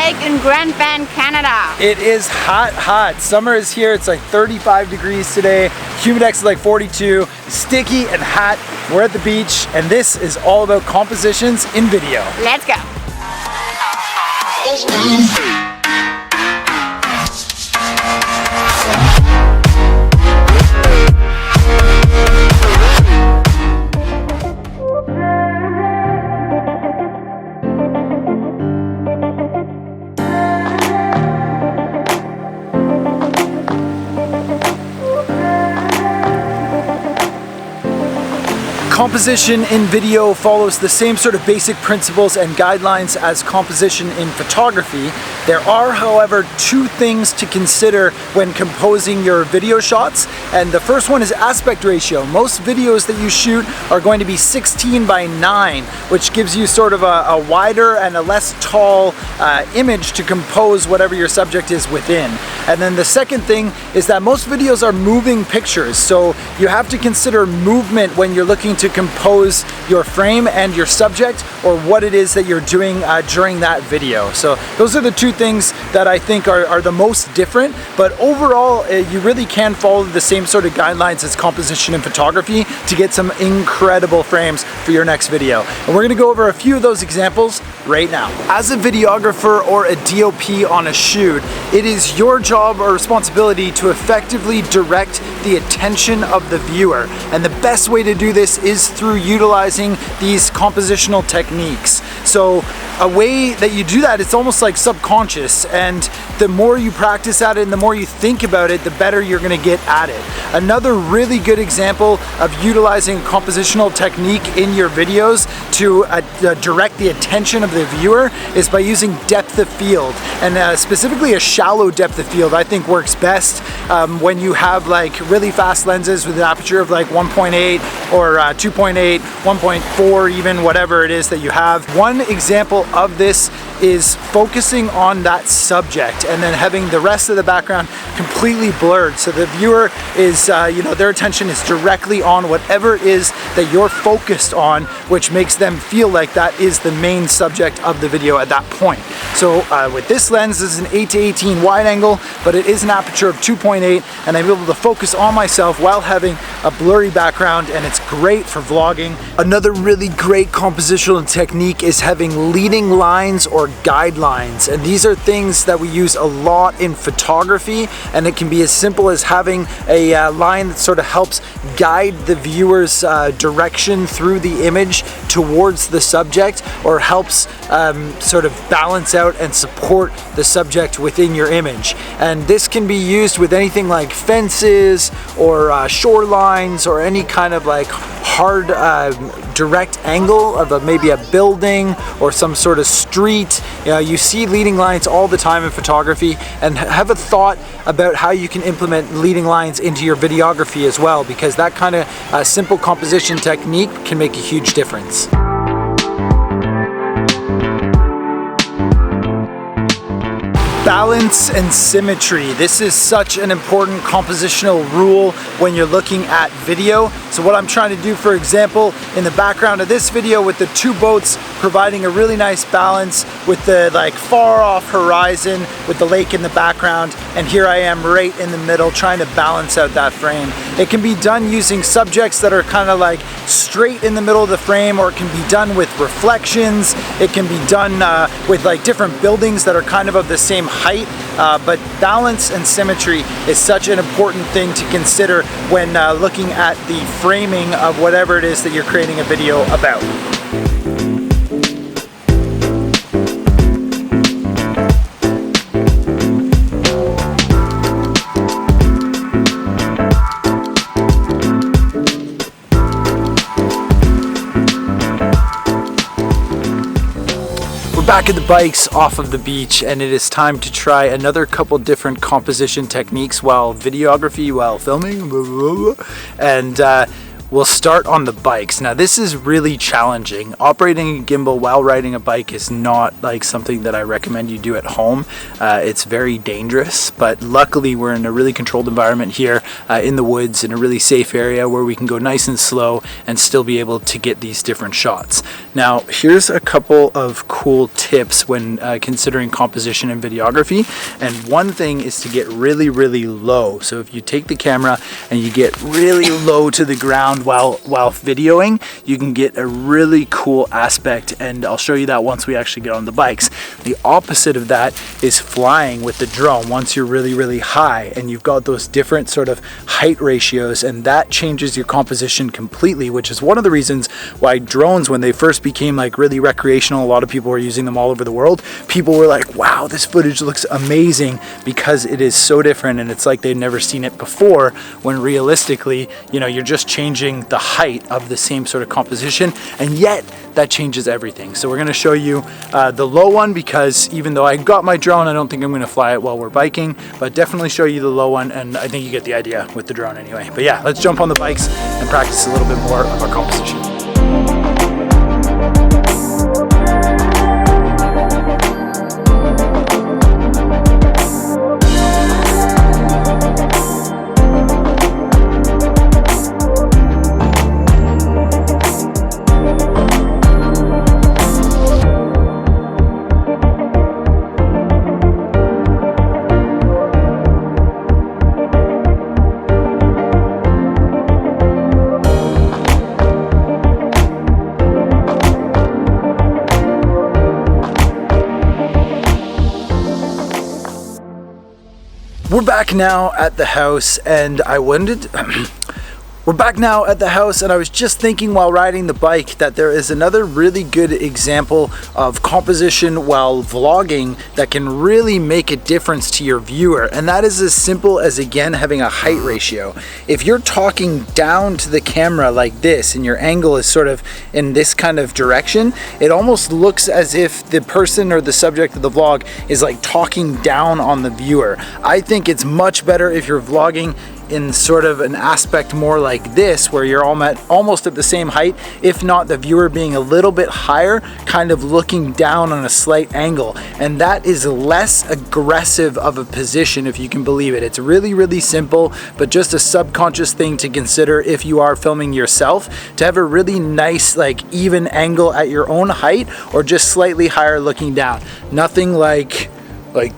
lake in Grand Bend, Canada. It is hot. Summer is here. It's like 35 degrees today. Humidex is like 42. Sticky and hot. We're at the beach, and this is all about compositions in video. Let's go. Composition in video follows the same sort of basic principles and guidelines as composition in photography. There are, however, two things to consider when composing your video shots, and the first one is aspect ratio. Most videos that you shoot are going to be 16:9, which gives you sort of a wider and a less tall image to compose whatever your subject is within. And then the second thing is that most videos are moving pictures, so you have to consider movement when you're looking to compose your frame and your subject, or what it is that you're doing during that video. So those are the two things that I think are the most different, but overall you really can follow the same sort of guidelines as composition in photography to get some incredible frames for your next video. And we're going to go over a few of those examples right now. As a videographer or a DOP on a shoot, it is your job or responsibility to effectively direct the attention of the viewer, and the best way to do this is through utilizing these compositional techniques. So a way that you do that, it's almost like subconscious, and the more you practice at it and the more you think about it, the better you're going to get at it. Another really good example of utilizing a compositional technique in your videos to direct the attention of the viewer is by using depth of field, and specifically a shallow depth of field I think works best when you have like really fast lenses with an aperture of like 1.8 or 2.8, 1.4 even, whatever it is that you have. One example of this is focusing on that subject and then having the rest of the background completely blurred, so the viewer is, their attention is directly on whatever it is that you're focused on, which makes them feel like that is the main subject of the video at that point. So with this lens, this is an 8-18 wide angle, but it is an aperture of 2.8, and I'm able to focus on myself while having a blurry background, and it's great for vlogging. Another really great compositional technique is having leading lines or guidelines, and these are things that we use a lot in photography, and it can be as simple as having a line that sort of helps guide the viewer's direction through the image towards the subject, or helps sort of balance out and support the subject within your image. And this can be used with anything like fences or shorelines, or any kind of like hard direct angle of maybe a building or some sort of street. You see leading lines all the time in photography, and have a thought about how you can implement leading lines into your videography as well, because that kind of simple composition technique can make a huge difference. Balance and symmetry. This is such an important compositional rule when you're looking at video. So what I'm trying to do, for example, in the background of this video with the two boats providing a really nice balance with the like far off horizon with the lake in the background, and here I am right in the middle trying to balance out that frame. It can be done using subjects that are kind of like straight in the middle of the frame, or it can be done with reflections. It can be done with like different buildings that are kind of the same height, but balance and symmetry is such an important thing to consider when looking at the framing of whatever it is that you're creating a video about. Back at the bikes off of the beach, and it is time to try another couple different composition techniques while videography, while filming, and We'll start on the bikes. Now this is really challenging. Operating a gimbal while riding a bike is not like something that I recommend you do at home. It's very dangerous, but luckily we're in a really controlled environment here in the woods, in a really safe area where we can go nice and slow and still be able to get these different shots. Now here's a couple of cool tips when considering composition and videography. And one thing is to get really low. So if you take the camera and you get really low to the ground while videoing, you can get a really cool aspect, and I'll show you that once we actually get on the bikes. The opposite of that is flying with the drone. Once you're really high and you've got those different sort of height ratios, and that changes your composition completely, which is one of the reasons why drones, when they first became like really recreational, a lot of people were using them all over the world, people were like, wow, this footage looks amazing, because it is so different and it's like they've never seen it before, when realistically, you know, you're just changing the height of the same sort of composition, and yet that changes everything. So we're going to show you the low one, because even though I got my drone, I don't think I'm going to fly it while we're biking, but definitely show you the low one, and I think you get the idea with the drone anyway. But yeah, let's jump on the bikes and practice a little bit more of our composition. We're back now at the house, and we're back now at the house, and I was just thinking while riding the bike that there is another really good example of composition while vlogging that can really make a difference to your viewer, and that is as simple as, again, having a height ratio. If you're talking down to the camera like this and your angle is sort of in this kind of direction, it almost looks as if the person or the subject of the vlog is like talking down on the viewer. I think it's much better if you're vlogging in sort of an aspect more like this, where you're almost at the same height, if not the viewer being a little bit higher, kind of looking down on a slight angle, and that is less aggressive of a position, if you can believe it. It's really simple, but just a subconscious thing to consider if you are filming yourself, to have a really nice like even angle at your own height, or just slightly higher looking down. Nothing like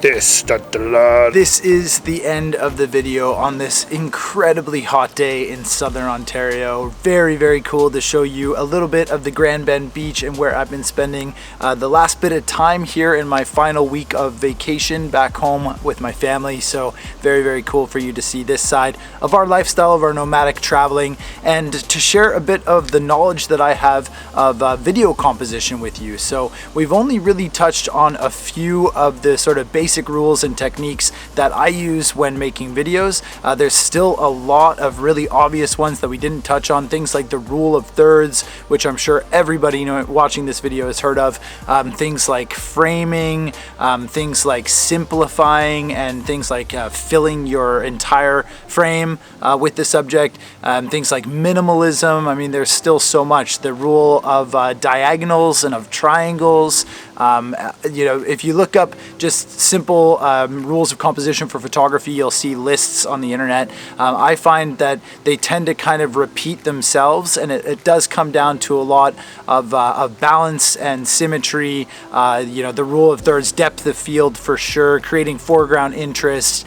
this. This is the end of the video on this incredibly hot day in southern Ontario. Very cool to show you a little bit of the Grand Bend Beach and where I've been spending the last bit of time here in my final week of vacation back home with my family. So very cool for you to see this side of our lifestyle, of our nomadic traveling, and to share a bit of the knowledge that I have of video composition with you. So we've only really touched on a few of the sort of basic rules and techniques that I use when making videos. There's still a lot of really obvious ones that we didn't touch on, things like the rule of thirds, which I'm sure everybody watching this video has heard of, things like framing, things like simplifying, and things like filling your entire frame with the subject, things like minimalism. I mean, there's still so much. The rule of diagonals and of triangles. You know, if you look up just simple rules of composition for photography, you'll see lists on the internet. I find that they tend to kind of repeat themselves, and it does come down to a lot of balance and symmetry. You know, the rule of thirds, depth of field for sure, creating foreground interest,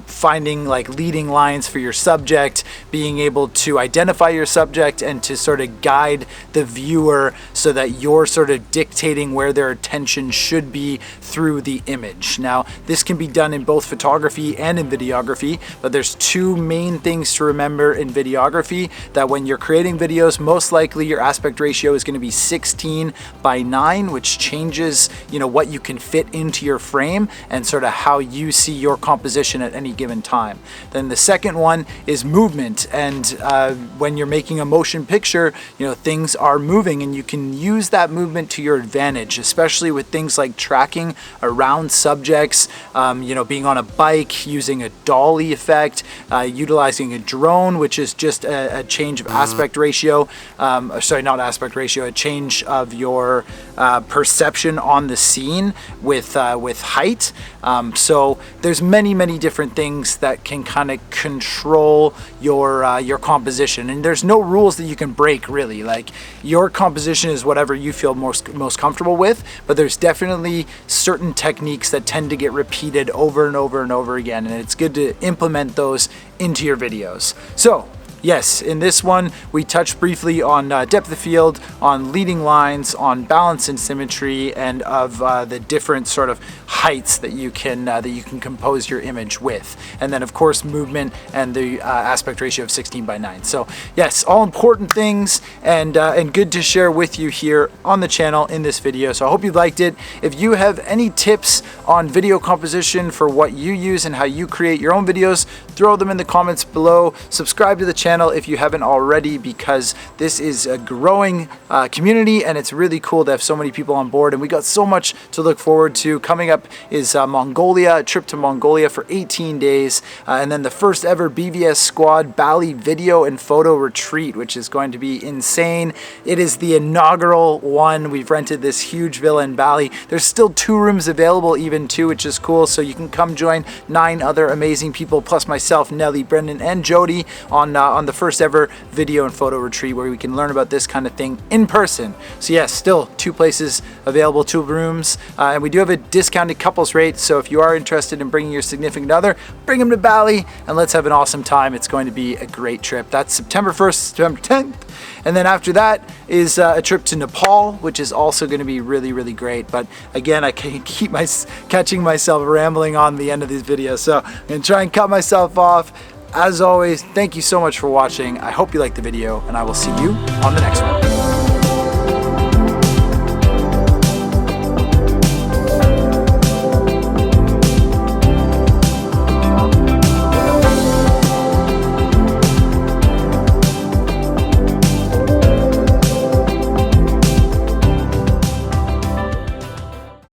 finding like leading lines for your subject, being able to identify your subject and to sort of guide the viewer so that you're sort of dictating where their attention should be through the image. Now, this can be done in both photography and in videography, but there's two main things to remember in videography: that when you're creating videos, most likely your aspect ratio is going to be 16:9, which changes, you know, what you can fit into your frame and sort of how you see your composition at any given time. Then the second one is movement, and when you're making a motion picture, you know, things are moving, and you can use that movement to your advantage, especially especially with things like tracking around subjects, you know, being on a bike, using a dolly effect, utilizing a drone, which is just a change of aspect ratio, sorry, not aspect ratio, a change of your perception on the scene with height. So there's many different things that can kind of control your composition, and there's no rules that you can break really. Like, your composition is whatever you feel most comfortable with, but there's definitely certain techniques that tend to get repeated over and over and over again, and it's good to implement those into your videos. So yes, in this one, we touched briefly on depth of field, on leading lines, on balance and symmetry, and of the different sort of heights that you can compose your image with. And then of course, movement and the aspect ratio of 16:9. So yes, all important things, and good to share with you here on the channel in this video. So I hope you liked it. If you have any tips on video composition for what you use and how you create your own videos, throw them in the comments below. Subscribe to the channel if you haven't already, because this is a growing community, and it's really cool to have so many people on board, and we got so much to look forward to. Coming up is Mongolia, a trip to Mongolia for 18 days, and then the first ever BVS Squad Bali video and photo retreat, which is going to be insane. It is the inaugural one. We've rented this huge villa in Bali. There's still 2 rooms available even too, which is cool, so you can come join 9 other amazing people plus myself, Nelly, Brendan, and Jody on the first ever video and photo retreat, where we can learn about this kind of thing in person. So yes, still 2 places available, 2 rooms, and we do have a discounted couples rate, so if you are interested in bringing your significant other, bring them to Bali and let's have an awesome time. It's going to be a great trip. That's September 1st, September 10th, and then after that is a trip to Nepal, which is also going to be really great. But again, I can't keep catching myself rambling on the end of these videos, so I'm going to try and cut myself off. As always, thank you so much for watching. I hope you liked the video, and I will see you on the next one.